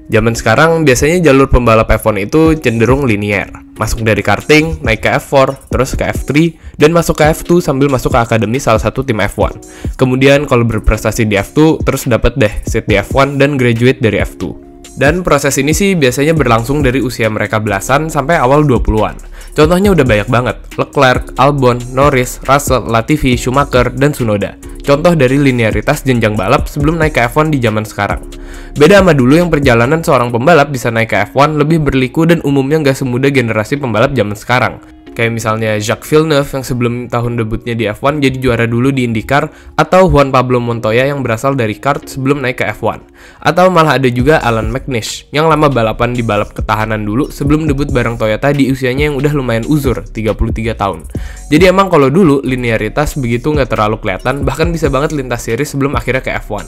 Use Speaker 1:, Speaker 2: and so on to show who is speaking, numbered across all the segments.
Speaker 1: Zaman sekarang biasanya jalur pembalap F1 itu cenderung linear. Masuk dari karting, naik ke F4, terus ke F3, dan masuk ke F2 sambil masuk ke akademi salah satu tim F1. Kemudian kalau berprestasi di F2, terus dapat deh seat di F1 dan graduate dari F2. Dan proses ini sih biasanya berlangsung dari usia mereka belasan sampai awal 20-an. Contohnya udah banyak banget, Leclerc, Albon, Norris, Russell, Latifi, Schumacher, dan Tsunoda. Contoh dari linearitas jenjang balap sebelum naik ke F1 di zaman sekarang. Beda sama dulu yang perjalanan seorang pembalap bisa naik ke F1 lebih berliku dan umumnya nggak semudah generasi pembalap zaman sekarang. Kayak misalnya Jacques Villeneuve yang sebelum tahun debutnya di F1 jadi juara dulu di IndyCar, atau Juan Pablo Montoya yang berasal dari kart sebelum naik ke F1. Atau malah ada juga Alan McNish yang lama balapan di balap ketahanan dulu sebelum debut bareng Toyota di usianya yang udah lumayan uzur, 33 tahun. Jadi emang kalau dulu linearitas begitu nggak terlalu kelihatan, bahkan bisa banget lintas seri sebelum akhirnya ke F1.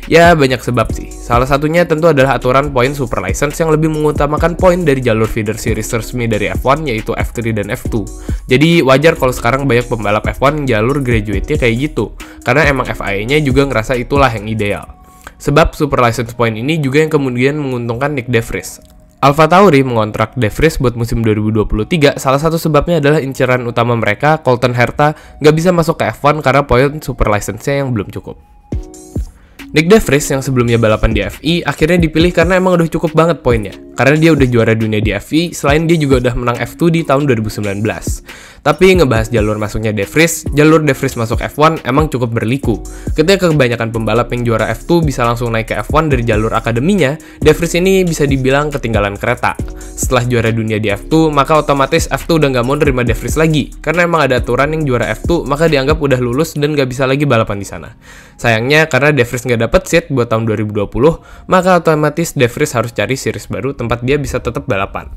Speaker 1: Ya banyak sebab sih, salah satunya tentu adalah aturan poin super license yang lebih mengutamakan poin dari jalur feeder series resmi dari F1 yaitu F3 dan F2. Jadi wajar kalau sekarang banyak pembalap F1 jalur graduate-nya kayak gitu, karena emang FIA-nya juga ngerasa itulah yang ideal. Sebab super license point ini juga yang kemudian menguntungkan Nick De Vries. AlphaTauri mengontrak De Vries buat musim 2023, salah satu sebabnya adalah inceran utama mereka, Colton Herta, nggak bisa masuk ke F1 karena poin super license-nya yang belum cukup. Nick De Vries yang sebelumnya balapan di FI akhirnya dipilih karena emang udah cukup banget poinnya. Karena dia udah juara dunia di FI, selain dia juga udah menang F2 di tahun 2019. Tapi ngebahas jalur masuknya De Vries, jalur De Vries masuk F1 emang cukup berliku. Ketika kebanyakan pembalap yang juara F2 bisa langsung naik ke F1 dari jalur akademinya, De Vries ini bisa dibilang ketinggalan kereta. Setelah juara dunia di F2, maka otomatis F2 udah nggak mau nerima De Vries lagi. Karena emang ada aturan yang juara F2, maka dianggap udah lulus dan nggak bisa lagi balapan di sana. Sayangnya, karena De Vries nggak dapet seat buat tahun 2020, maka otomatis De Vries harus cari series baru tempat dia bisa tetap balapan.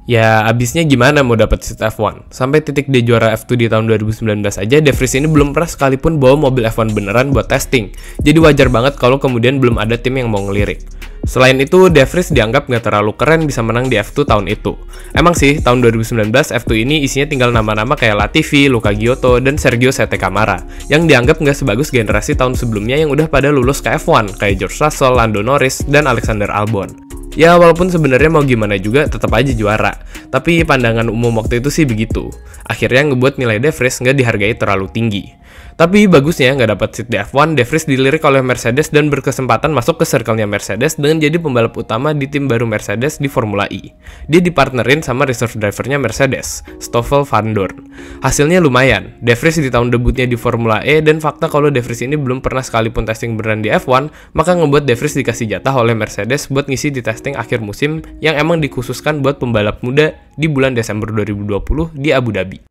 Speaker 1: Ya, abisnya gimana mau dapat seat F1? Sampai titik dia juara F2 di tahun 2019 aja, De Vries ini belum pernah sekalipun bawa mobil F1 beneran buat testing. Jadi wajar banget kalau kemudian belum ada tim yang mau ngelirik. Selain itu, De Vries dianggap nggak terlalu keren bisa menang di F2 tahun itu. Emang sih, tahun 2019 F2 ini isinya tinggal nama-nama kayak Latifi, Luca Giotto, dan Sergio Sette Camara, yang dianggap nggak sebagus generasi tahun sebelumnya yang udah pada lulus ke F1, kayak George Russell, Lando Norris, dan Alexander Albon. Ya walaupun sebenarnya mau gimana juga tetap aja juara, tapi pandangan umum waktu itu sih begitu. Akhirnya ngebuat nilai De Vries nggak dihargai terlalu tinggi. Tapi bagusnya nggak dapat seat di F1, De Vries dilirik oleh Mercedes dan berkesempatan masuk ke circle-nya Mercedes dengan jadi pembalap utama di tim baru Mercedes di Formula E. Dia dipartnerin sama reserve drivernya Mercedes, Stoffel Vandoorne. Hasilnya lumayan, De Vries di tahun debutnya di Formula E, dan fakta kalau De Vries ini belum pernah sekalipun testing beneran di F1, maka ngebuat De Vries dikasih jatah oleh Mercedes buat ngisi di testing akhir musim yang emang dikhususkan buat pembalap muda di bulan Desember 2020 di Abu Dhabi.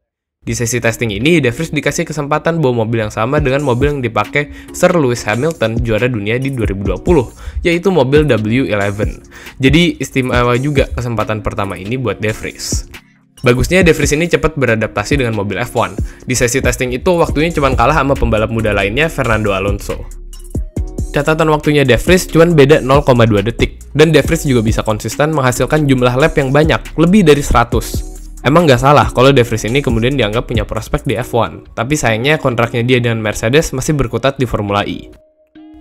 Speaker 1: Di sesi testing ini, De Vries dikasih kesempatan bawa mobil yang sama dengan mobil yang dipakai Sir Lewis Hamilton juara dunia di 2020, yaitu mobil W11. Jadi istimewa juga kesempatan pertama ini buat De Vries. Bagusnya De Vries ini cepat beradaptasi dengan mobil F1. Di sesi testing itu waktunya cuma kalah sama pembalap muda lainnya Fernando Alonso. Catatan waktunya De Vries cuma beda 0,2 detik, dan De Vries juga bisa konsisten menghasilkan jumlah lap yang banyak, lebih dari 100. Emang nggak salah kalau De Vries ini kemudian dianggap punya prospek di F1, tapi sayangnya kontraknya dia dengan Mercedes masih berkutat di Formula E.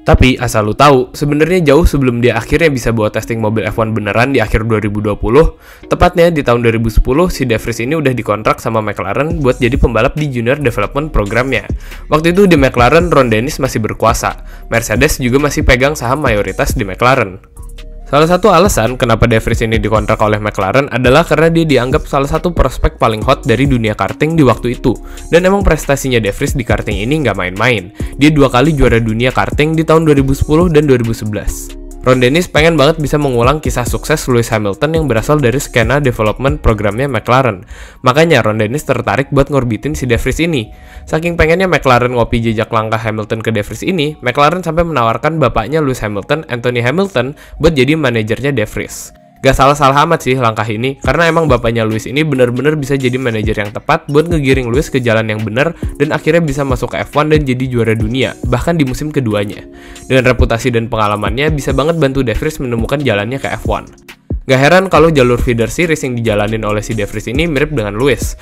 Speaker 1: Tapi asal lu tahu, sebenarnya jauh sebelum dia akhirnya bisa bawa testing mobil F1 beneran di akhir 2020, tepatnya di tahun 2010 si De Vries ini udah dikontrak sama McLaren buat jadi pembalap di Junior Development programnya. Waktu itu di McLaren Ron Dennis masih berkuasa, Mercedes juga masih pegang saham mayoritas di McLaren. Salah satu alasan kenapa De Vries ini dikontrak oleh McLaren adalah karena dia dianggap salah satu prospek paling hot dari dunia karting di waktu itu. Dan emang prestasinya De Vries di karting ini nggak main-main. Dia 2 kali juara dunia karting di tahun 2010 dan 2011. Ron Dennis pengen banget bisa mengulang kisah sukses Lewis Hamilton yang berasal dari skena development programnya McLaren. Makanya Ron Dennis tertarik buat ngorbitin si De Vries ini. Saking pengennya McLaren ngopi jejak langkah Hamilton ke De Vries ini, McLaren sampai menawarkan bapaknya Lewis Hamilton, Anthony Hamilton, buat jadi manajernya De Vries. Gak salah-salah amat sih langkah ini, karena emang bapaknya Lewis ini bener-bener bisa jadi manajer yang tepat buat ngegiring Lewis ke jalan yang bener dan akhirnya bisa masuk ke F1 dan jadi juara dunia, bahkan di musim keduanya. Dengan reputasi dan pengalamannya, bisa banget bantu De Vries menemukan jalannya ke F1. Gak heran kalau jalur feeder series yang dijalanin oleh si De Vries ini mirip dengan Lewis.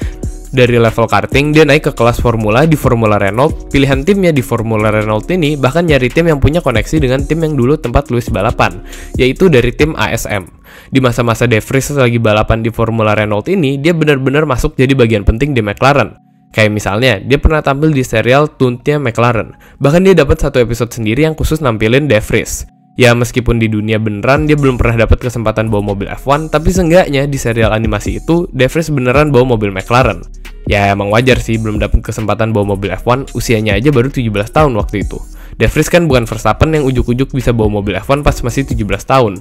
Speaker 1: Dari level karting, dia naik ke kelas formula di Formula Renault. Pilihan timnya di Formula Renault ini bahkan nyari tim yang punya koneksi dengan tim yang dulu tempat Lewis balapan, yaitu dari tim ASM. Di masa-masa De Vries lagi balapan di Formula Renault ini, dia benar-benar masuk jadi bagian penting di McLaren. Kayak misalnya, dia pernah tampil di serial Tuntnya McLaren. Bahkan dia dapat satu episode sendiri yang khusus nampilin De Vries. Ya meskipun di dunia beneran dia belum pernah dapat kesempatan bawa mobil F1, tapi seenggaknya di serial animasi itu De Vries beneran bawa mobil McLaren. Ya emang wajar sih belum dapat kesempatan bawa mobil F1, usianya aja baru 17 tahun waktu itu. De Vries kan bukan Verstappen yang ujuk-ujuk bisa bawa mobil F1 pas masih 17 tahun.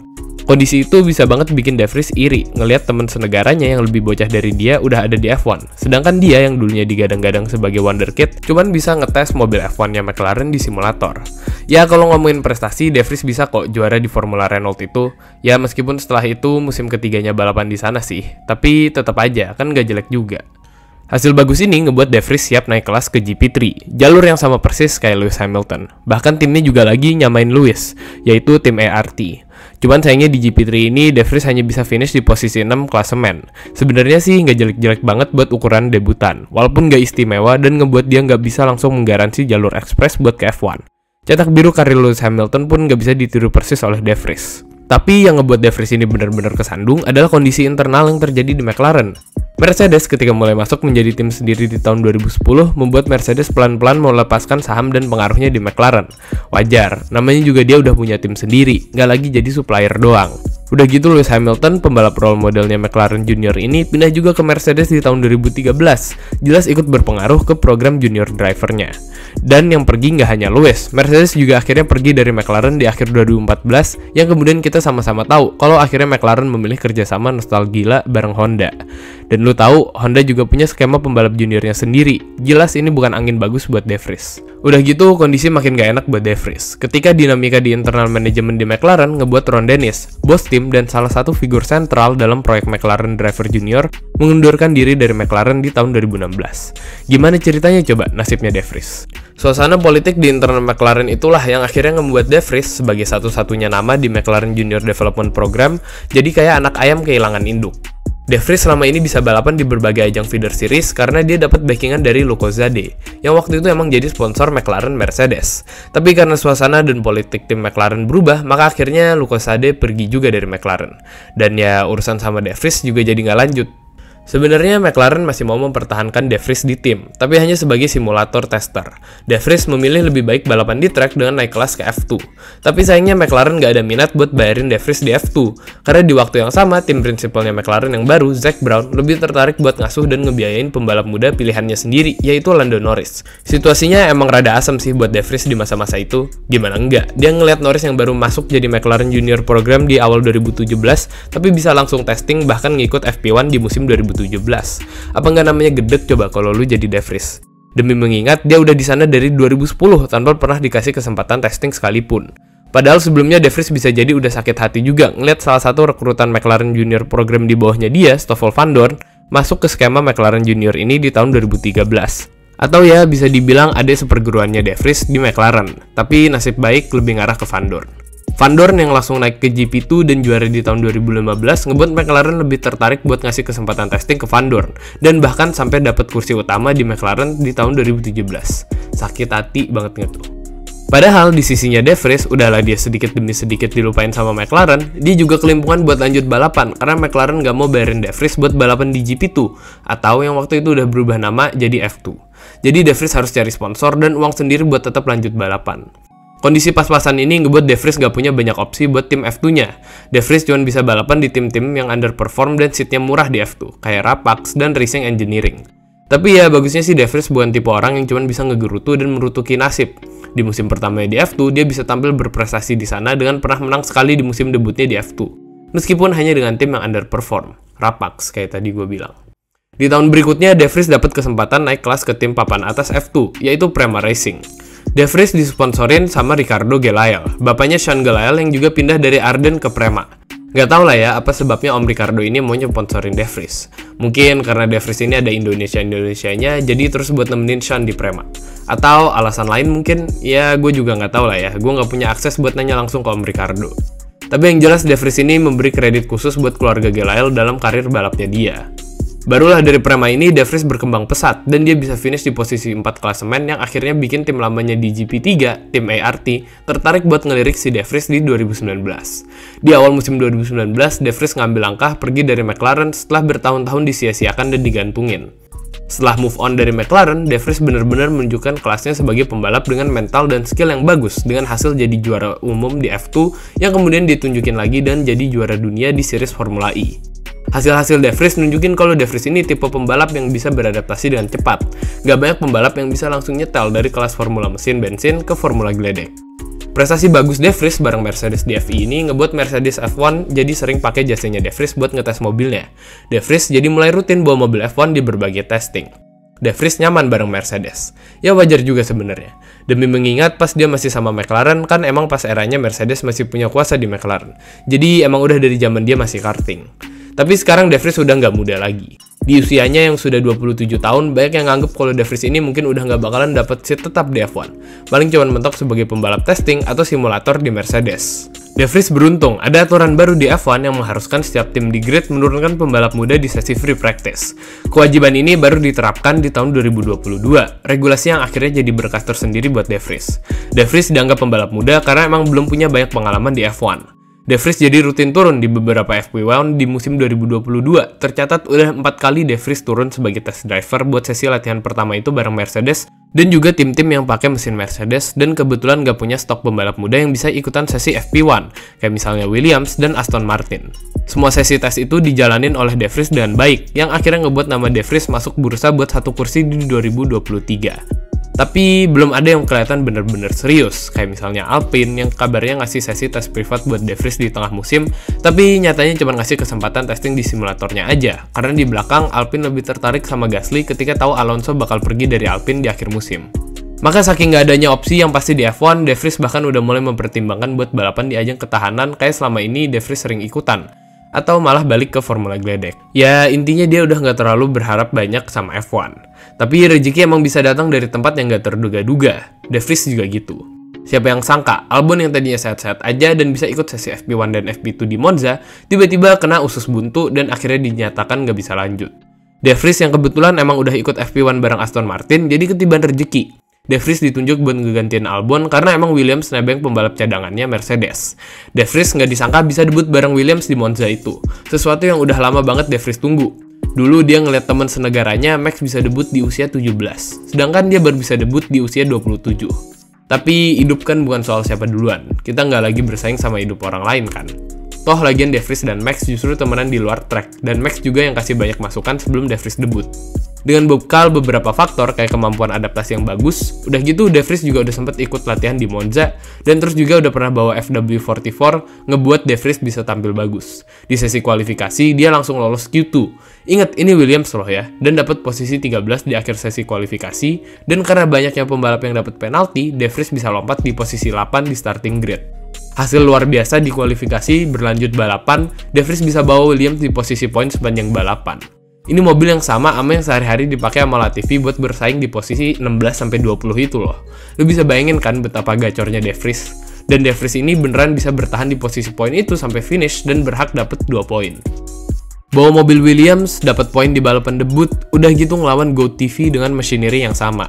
Speaker 1: Kondisi itu bisa banget bikin De Vries iri ngelihat teman senegaranya yang lebih bocah dari dia udah ada di F1. Sedangkan dia yang dulunya digadang-gadang sebagai wonderkid cuman bisa ngetes mobil F1-nya McLaren di simulator. Ya kalau ngomongin prestasi, De Vries bisa kok juara di Formula Renault itu. Ya meskipun setelah itu musim ketiganya balapan di sana sih, tapi tetap aja kan gak jelek juga. Hasil bagus ini ngebuat De Vries siap naik kelas ke GP3, jalur yang sama persis kayak Lewis Hamilton. Bahkan timnya juga lagi nyamain Lewis, yaitu tim ART. Cuman sayangnya di GP3 ini De Vries hanya bisa finish di posisi 6 klasemen. Sebenarnya sih nggak jelek-jelek banget buat ukuran debutan, walaupun nggak istimewa dan ngebuat dia nggak bisa langsung menggaransi jalur ekspres buat ke F1. Cetak biru karir Lewis Hamilton pun nggak bisa ditiru persis oleh De Vries. Tapi yang ngebuat De Vries ini benar-benar kesandung adalah kondisi internal yang terjadi di McLaren. Mercedes ketika mulai masuk menjadi tim sendiri di tahun 2010 membuat Mercedes pelan-pelan melepaskan saham dan pengaruhnya di McLaren. Wajar, namanya juga dia udah punya tim sendiri, nggak lagi jadi supplier doang. Udah gitu Lewis Hamilton, pembalap role modelnya McLaren Junior ini pindah juga ke Mercedes di tahun 2013. Jelas ikut berpengaruh ke program junior drivernya. Dan yang pergi nggak hanya Lewis, Mercedes juga akhirnya pergi dari McLaren di akhir 2014, yang kemudian kita sama-sama tahu kalau akhirnya McLaren memilih kerjasama nostalgia bareng Honda. Dan lu tahu, Honda juga punya skema pembalap juniornya sendiri. Jelas ini bukan angin bagus buat De Vries. Udah gitu, kondisi makin gak enak buat De Vries. Ketika dinamika di internal manajemen di McLaren ngebuat Ron Dennis, bos tim dan salah satu figur sentral dalam proyek McLaren Driver Junior, mengundurkan diri dari McLaren di tahun 2016. Gimana ceritanya coba nasibnya De Vries? Suasana politik di internal McLaren itulah yang akhirnya membuat De Vries sebagai satu-satunya nama di McLaren Junior Development Program jadi kayak anak ayam kehilangan induk. De Vries selama ini bisa balapan di berbagai ajang feeder series karena dia dapat backingan dari Lucozade, yang waktu itu emang jadi sponsor McLaren Mercedes. Tapi karena suasana dan politik tim McLaren berubah, maka akhirnya Lucozade pergi juga dari McLaren. Dan ya urusan sama De Vries juga jadi nggak lanjut. Sebenarnya McLaren masih mau mempertahankan De Vries di tim, tapi hanya sebagai simulator tester. De Vries memilih lebih baik balapan di track dengan naik kelas ke F2. Tapi sayangnya McLaren nggak ada minat buat bayarin De Vries di F2, karena di waktu yang sama tim prinsipalnya McLaren yang baru, Zac Brown, lebih tertarik buat ngasuh dan ngebiayain pembalap muda pilihannya sendiri, yaitu Lando Norris. Situasinya emang rada asem sih buat De Vries di masa-masa itu. Gimana enggak? Dia ngeliat Norris yang baru masuk jadi McLaren Junior Program di awal 2017, tapi bisa langsung testing bahkan ngikut FP1 di musim 2017. Apa nggak namanya gedek coba kalau lu jadi De Vries? Demi mengingat dia udah di sana dari 2010 tanpa pernah dikasih kesempatan testing sekalipun. Padahal sebelumnya De Vries bisa jadi udah sakit hati juga ngeliat salah satu rekrutan McLaren Junior Program di bawahnya dia, Stoffel Vandoorne, masuk ke skema McLaren Junior ini di tahun 2013. Atau ya bisa dibilang adik seperguruannya De Vries di McLaren, tapi nasib baik lebih ngarah ke Vandoorne. Vandoorne yang langsung naik ke GP2 dan juara di tahun 2015 ngebuat McLaren lebih tertarik buat ngasih kesempatan testing ke Vandoorne dan bahkan sampai dapat kursi utama di McLaren di tahun 2017. Sakit hati banget gitu. Padahal di sisinya De Vries udahlah dia sedikit demi sedikit dilupain sama McLaren, dia juga kelimpungan buat lanjut balapan karena McLaren gak mau bayarin De Vries buat balapan di GP2 atau yang waktu itu udah berubah nama jadi F2. Jadi De Vries harus cari sponsor dan uang sendiri buat tetap lanjut balapan. Kondisi pas-pasan ini ngebuat De Vries gak punya banyak opsi buat tim F2-nya. De Vries cuma bisa balapan di tim-tim yang underperform dan seatnya murah di F2, kayak Rapax dan Racing Engineering. Tapi ya bagusnya sih De Vries bukan tipe orang yang cuma bisa ngegerutu dan merutuki nasib. Di musim pertamanya di F2, dia bisa tampil berprestasi di sana dengan pernah menang sekali di musim debutnya di F2. Meskipun hanya dengan tim yang underperform, Rapax kayak tadi gue bilang. Di tahun berikutnya, De Vries dapat kesempatan naik kelas ke tim papan atas F2, yaitu Prema Racing. De Vries disponsorin sama Ricardo Gelael, bapaknya Sean Gelael yang juga pindah dari Arden ke Prema. Gak tau lah ya apa sebabnya Om Ricardo ini mau nyponsorin De Vries. Mungkin karena De Vries ini ada Indonesia-Indonesianya, jadi terus buat nemenin Sean di Prema. Atau alasan lain mungkin, ya gue juga gak tau lah ya, gue gak punya akses buat nanya langsung ke Om Ricardo. Tapi yang jelas De Vries ini memberi kredit khusus buat keluarga Gelael dalam karir balapnya dia. Barulah dari Prema ini, De Vries berkembang pesat dan dia bisa finish di posisi 4 klasemen yang akhirnya bikin tim lamanya di GP3, tim ART, tertarik buat ngelirik si De Vries di 2019. Di awal musim 2019, De Vries ngambil langkah pergi dari McLaren setelah bertahun-tahun disia-siakan dan digantungin. Setelah move on dari McLaren, De Vries benar-benar menunjukkan kelasnya sebagai pembalap dengan mental dan skill yang bagus dengan hasil jadi juara umum di F2 yang kemudian ditunjukin lagi dan jadi juara dunia di series Formula E. Hasil-hasil De Vries nunjukin kalau De Vries ini tipe pembalap yang bisa beradaptasi dengan cepat. Gak banyak pembalap yang bisa langsung nyetel dari kelas formula mesin bensin ke formula geledek. Prestasi bagus De Vries bareng Mercedes di FI ini ngebuat Mercedes F1 jadi sering pakai jasanya De Vries buat ngetes mobilnya. De Vries jadi mulai rutin bawa mobil F1 di berbagai testing. De Vries nyaman bareng Mercedes. Ya wajar juga sebenarnya. Demi mengingat pas dia masih sama McLaren, kan emang pas eranya Mercedes masih punya kuasa di McLaren. Jadi emang udah dari zaman dia masih karting. Tapi sekarang De Vries udah nggak muda lagi. Di usianya yang sudah 27 tahun, banyak yang nganggep kalau De Vries ini mungkin udah nggak bakalan dapat seat tetap di F1. Paling cuman mentok sebagai pembalap testing atau simulator di Mercedes. De Vries beruntung, ada aturan baru di F1 yang mengharuskan setiap tim di grid menurunkan pembalap muda di sesi free practice. Kewajiban ini baru diterapkan di tahun 2022, regulasi yang akhirnya jadi berkah tersendiri buat De Vries. De Vries dianggap pembalap muda karena emang belum punya banyak pengalaman di F1. De Vries jadi rutin turun di beberapa FP1 di musim 2022. Tercatat udah 4 kali De Vries turun sebagai test driver buat sesi latihan pertama itu bareng Mercedes dan juga tim-tim yang pakai mesin Mercedes dan kebetulan gak punya stok pembalap muda yang bisa ikutan sesi FP1 kayak misalnya Williams dan Aston Martin. Semua sesi tes itu dijalanin oleh De Vries dengan baik yang akhirnya ngebuat nama De Vries masuk bursa buat satu kursi di 2023. Tapi belum ada yang kelihatan bener-bener serius, kayak misalnya Alpine yang kabarnya ngasih sesi tes privat buat De Vries di tengah musim, tapi nyatanya cuma ngasih kesempatan testing di simulatornya aja, karena di belakang Alpine lebih tertarik sama Gasly ketika tahu Alonso bakal pergi dari Alpine di akhir musim. Maka saking nggak adanya opsi yang pasti di F1, De Vries bahkan udah mulai mempertimbangkan buat balapan di ajang ketahanan kayak selama ini De Vries sering ikutan, atau malah balik ke formula geledek. Ya intinya dia udah nggak terlalu berharap banyak sama F1. Tapi rezeki emang bisa datang dari tempat yang nggak terduga-duga. De Vries juga gitu. Siapa yang sangka Albon yang tadinya sehat-sehat aja dan bisa ikut sesi FP1 dan FP2 di Monza, tiba-tiba kena usus buntu dan akhirnya dinyatakan nggak bisa lanjut. De Vries yang kebetulan emang udah ikut FP1 bareng Aston Martin, jadi ketiban rezeki. De Vries ditunjuk buat ngegantiin Albon karena emang Williams nebeng pembalap cadangannya Mercedes. De Vries nggak disangka bisa debut bareng Williams di Monza itu, sesuatu yang udah lama banget De Vries tunggu. Dulu dia ngeliat teman senegaranya Max bisa debut di usia 17, sedangkan dia baru bisa debut di usia 27. Tapi hidup kan bukan soal siapa duluan, kita nggak lagi bersaing sama hidup orang lain kan. Toh lagian De Vries dan Max justru temenan di luar track, dan Max juga yang kasih banyak masukan sebelum De Vries debut. Dengan bekal beberapa faktor kayak kemampuan adaptasi yang bagus, udah gitu De Vries juga udah sempet ikut latihan di Monza, dan terus juga udah pernah bawa FW44, ngebuat De Vries bisa tampil bagus. Di sesi kualifikasi, dia langsung lolos Q2. Ingat, ini Williams loh ya, dan dapat posisi 13 di akhir sesi kualifikasi, dan karena banyaknya pembalap yang dapat penalti, De Vries bisa lompat di posisi 8 di starting grid. Hasil luar biasa di kualifikasi, berlanjut balapan, De Vries bisa bawa Williams di posisi poin sepanjang balapan. Ini mobil yang sama yang sehari-hari dipakai sama Latifi buat bersaing di posisi 16-20 itu loh. Lu bisa bayangin kan betapa gacornya De Vries. Dan De Vries ini beneran bisa bertahan di posisi poin itu sampai finish dan berhak dapet 2 poin. Bawa mobil Williams, dapat poin di balapan debut, udah gitu ngelawan GoTV dengan machinery yang sama.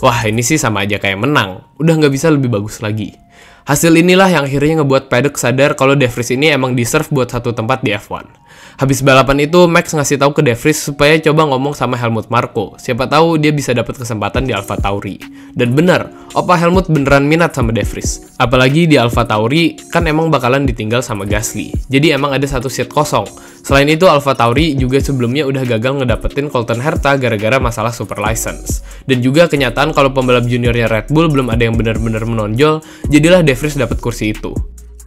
Speaker 1: Wah ini sih sama aja kayak menang, udah nggak bisa lebih bagus lagi. Hasil inilah yang akhirnya ngebuat paddock sadar kalau De Vries ini emang deserve buat satu tempat di F1. Habis balapan itu, Max ngasih tahu ke De Vries supaya coba ngomong sama Helmut Marko. Siapa tahu dia bisa dapat kesempatan di AlphaTauri. Dan benar, Opa Helmut beneran minat sama De Vries. Apalagi di AlphaTauri kan emang bakalan ditinggal sama Gasly. Jadi emang ada satu seat kosong. Selain itu, AlphaTauri juga sebelumnya udah gagal ngedapetin Colton Herta gara-gara masalah super license. Dan juga kenyataan kalau pembalap juniornya Red Bull belum ada yang benar-benar menonjol, jadilah De Vries dapat kursi itu.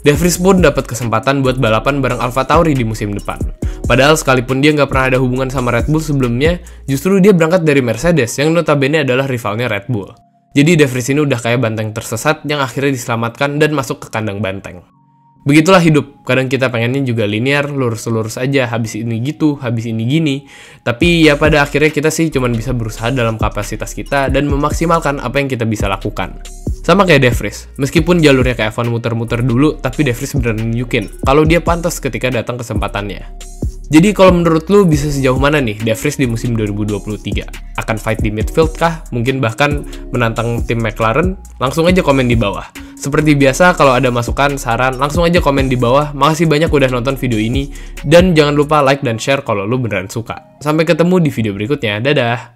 Speaker 1: De Vries pun dapat kesempatan buat balapan bareng AlphaTauri di musim depan. Padahal sekalipun dia nggak pernah ada hubungan sama Red Bull sebelumnya, justru dia berangkat dari Mercedes yang notabene adalah rivalnya Red Bull. Jadi De Vries ini udah kayak banteng tersesat yang akhirnya diselamatkan dan masuk ke kandang banteng. Begitulah hidup, kadang kita pengennya juga linear, lurus-lurus aja, habis ini gitu, habis ini gini. Tapi ya pada akhirnya kita sih cuma bisa berusaha dalam kapasitas kita dan memaksimalkan apa yang kita bisa lakukan. Sama kayak De Vries, meskipun jalurnya kayak F1 muter-muter dulu, tapi De Vries beneran nunjukin kalau dia pantas ketika datang kesempatannya. Jadi kalau menurut lu bisa sejauh mana nih De Vries di musim 2023? Akan fight di midfield kah? Mungkin bahkan menantang tim McLaren? Langsung aja komen di bawah. Seperti biasa, kalau ada masukan, saran, langsung aja komen di bawah. Makasih banyak udah nonton video ini. Dan jangan lupa like dan share kalau lu beneran suka. Sampai ketemu di video berikutnya. Dadah!